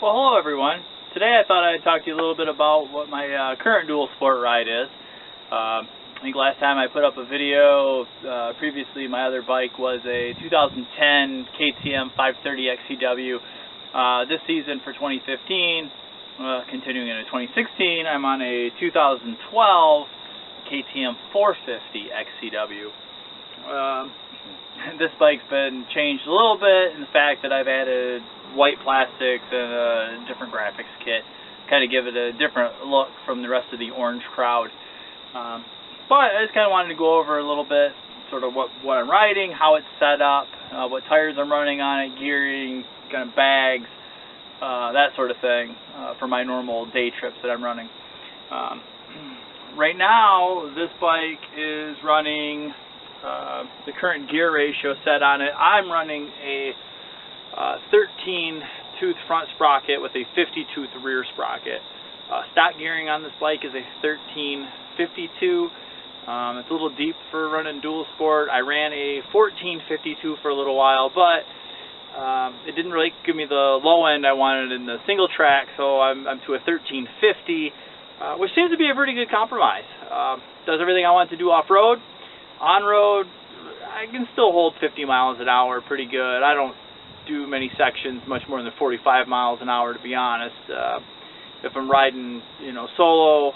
Well, hello everyone. Today I thought I'd talk to you a little bit about what my current dual sport ride is. I think last time I put up a video, previously my other bike was a 2010 KTM 530 XCW. This season for 2015, continuing into 2016, I'm on a 2012 KTM 450 XCW. This bike's been changed a little bit in the fact that I've added white plastics and a different graphics kit, kind of give it a different look from the rest of the orange crowd. But I just kind of wanted to go over a little bit, sort of what I'm riding, how it's set up, what tires I'm running on it, gearing, kind of bags, that sort of thing for my normal day trips that I'm running. Right now, this bike is running the current gear ratio set on it. I'm running a 13-tooth front sprocket with a 50-tooth rear sprocket. Stock gearing on this bike is a 1352. It's a little deep for running dual sport. I ran a 1452 for a little while, but it didn't really give me the low end I wanted in the single track, so I'm to a 1350, which seems to be a pretty good compromise. Does everything I want to do off-road. On-road, I can still hold 50 miles an hour pretty good. I don't do many sections much more than 45 miles an hour, to be honest. If I'm riding, solo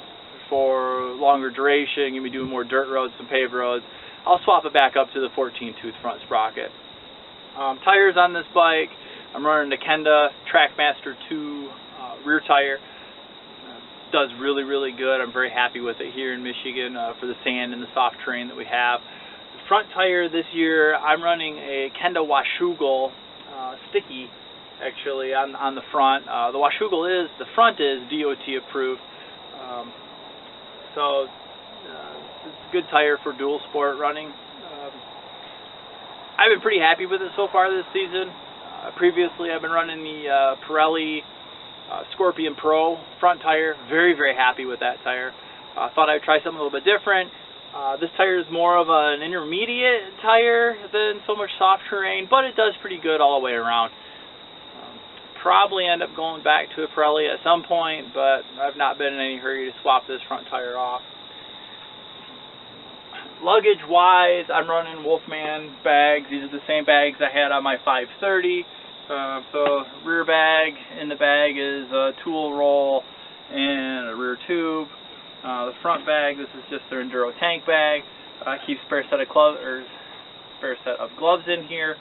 for longer duration, gonna be doing more dirt roads than paved roads, I'll swap it back up to the 14-tooth front sprocket. Tires on this bike, I'm running the Kenda Trackmaster 2 rear tire. Does really, really good. I'm very happy with it here in Michigan for the sand and the soft terrain that we have. The front tire this year, I'm running a Kenda Washougal sticky, actually, on the front. The Washougal the front is DOT approved, so it's a good tire for dual sport running. I've been pretty happy with it so far this season. Previously, I've been running the Pirelli Scorpion Pro front tire. Very, very happy with that tire. Thought I'd try something a little bit different. This tire is more of an intermediate tire than so much soft terrain, but it does pretty good all the way around. Probably end up going back to a Pirelli at some point, but I've not been in any hurry to swap this front tire off. Luggage wise, I'm running Wolfman bags. These are the same bags I had on my 530. So rear bag, in the bag is a tool roll and a rear tube. The front bag, this is just their Enduro tank bag. I keep spare set of gloves in here.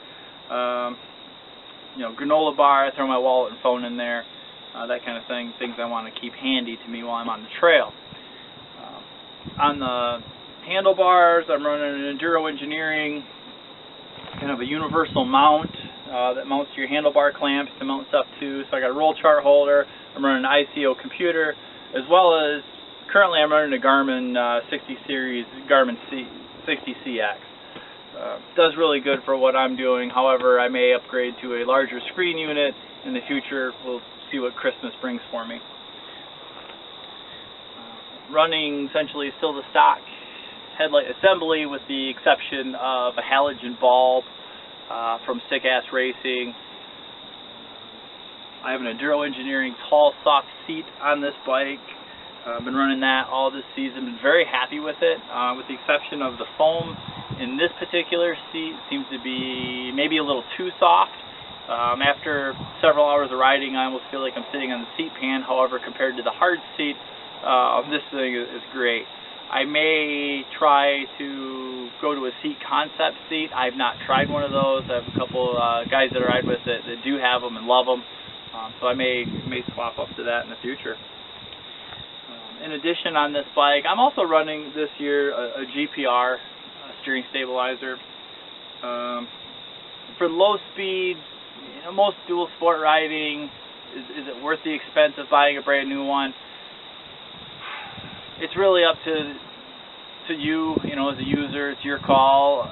Granola bar, I throw my wallet and phone in there. That kind of thing, things I want to keep handy to me while I'm on the trail. On the handlebars, I'm running an Enduro Engineering, kind of a universal mount that mounts your handlebar clamps to mount stuff to. So I got a roll chart holder, I'm running an ICO computer, as well as currently I'm running a Garmin 60 series, Garmin 60CX. Does really good for what I'm doing. However, I may upgrade to a larger screen unit in the future. We'll see what Christmas brings for me. Running essentially still the stock headlight assembly with the exception of a halogen bulb from Sick Ass Racing. I have an Enduro Engineering tall soft seat on this bike. I've been running that all this season. Been very happy with it, with the exception of the foam in this particular seat seems to be maybe a little too soft. After several hours of riding, I almost feel like I'm sitting on the seat pan. However, compared to the hard seat, this thing is great. I may try to go to a seat concept seat. I've not tried one of those. I have a couple guys that I ride with that do have them and love them, so I may swap up to that in the future. In addition, on this bike, I'm also running this year a GPR steering stabilizer. For low speed, most dual sport riding, is it worth the expense of buying a brand new one? It's really up to you, as a user. It's your call.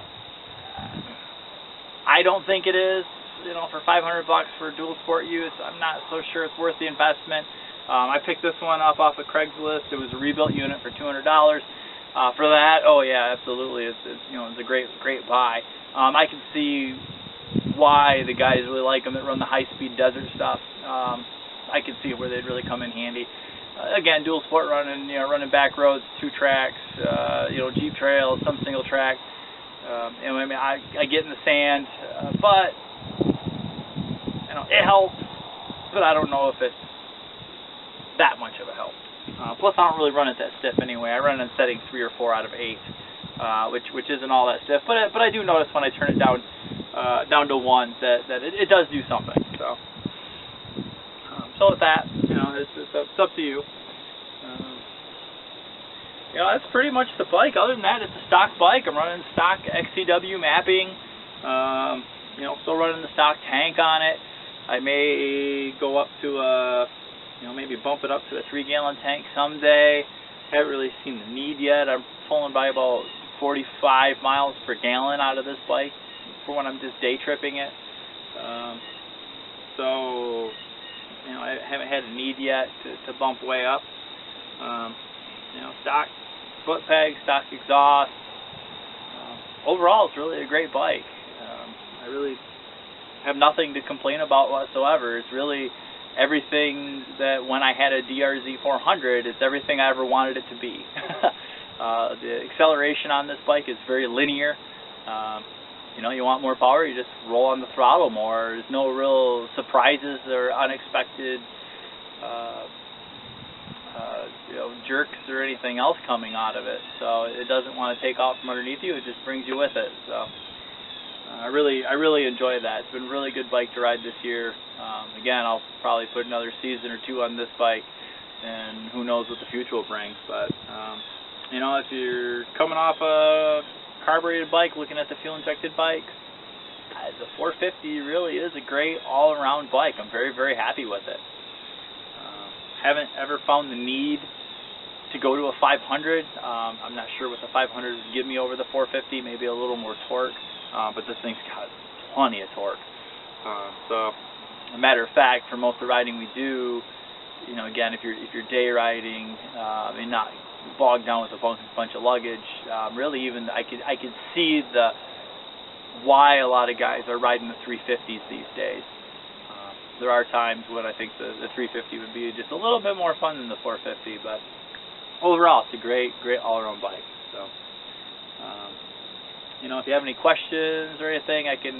I don't think it is. For $500 for dual sport use, I'm not so sure it's worth the investment. I picked this one up off of Craigslist. It was a rebuilt unit for $200. For that, oh yeah, absolutely. It's a great buy. I can see why the guys really like them that run the high-speed desert stuff. I could see where they'd really come in handy. Again, dual sport running, running back roads, 2 tracks, Jeep trails, some single track. I get in the sand, but it helps. But I don't know if it's that much of a help. Plus, I don't really run it that stiff anyway. I run it in setting 3 or 4 out of 8, which isn't all that stiff. But I do notice when I turn it down to 1 that it does do something. So with that, it's up to you. That's pretty much the bike. Other than that, it's a stock bike. I'm running stock XCW mapping. Still running the stock tank on it. I may go up to maybe bump it up to a 3-gallon tank someday. Haven't really seen the need yet. I'm pulling by about 45 miles per gallon out of this bike for when I'm just day tripping it. I haven't had a need yet to bump way up. Stock foot peg, stock exhaust. Overall, it's really a great bike. I really have nothing to complain about whatsoever. It's really everything that when I had a DRZ 400, it's everything I ever wanted it to be. The acceleration on this bike is very linear. You want more power, you just roll on the throttle more. There's no real surprises or unexpected jerks or anything else coming out of it. So it doesn't want to take off from underneath you, it just brings you with it. So I really enjoy that. It's been a really good bike to ride this year. Again, I'll probably put another season or 2 on this bike, and who knows what the future will bring. But if you're coming off a carbureted bike, looking at the fuel-injected bike, the 450 really is a great all-around bike. I'm very, very happy with it. Haven't ever found the need to go to a 500. I'm not sure what the 500 would give me over the 450, maybe a little more torque, but this thing's got plenty of torque. So, a matter of fact, for most of the riding we do, again, if you're day riding and not bogged down with a bunch of luggage, really even I could see why a lot of guys are riding the 350s these days. There are times when I think the 350 would be just a little bit more fun than the 450, but overall, it's a great all-around bike. So, if you have any questions or anything I can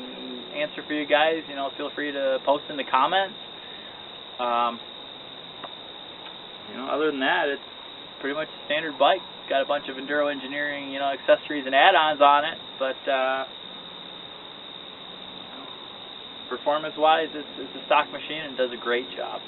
answer for you guys, feel free to post in the comments. Other than that, it's pretty much a standard bike. Got a bunch of Enduro Engineering, accessories and add-ons on it, but performance-wise, it's a stock machine and does a great job.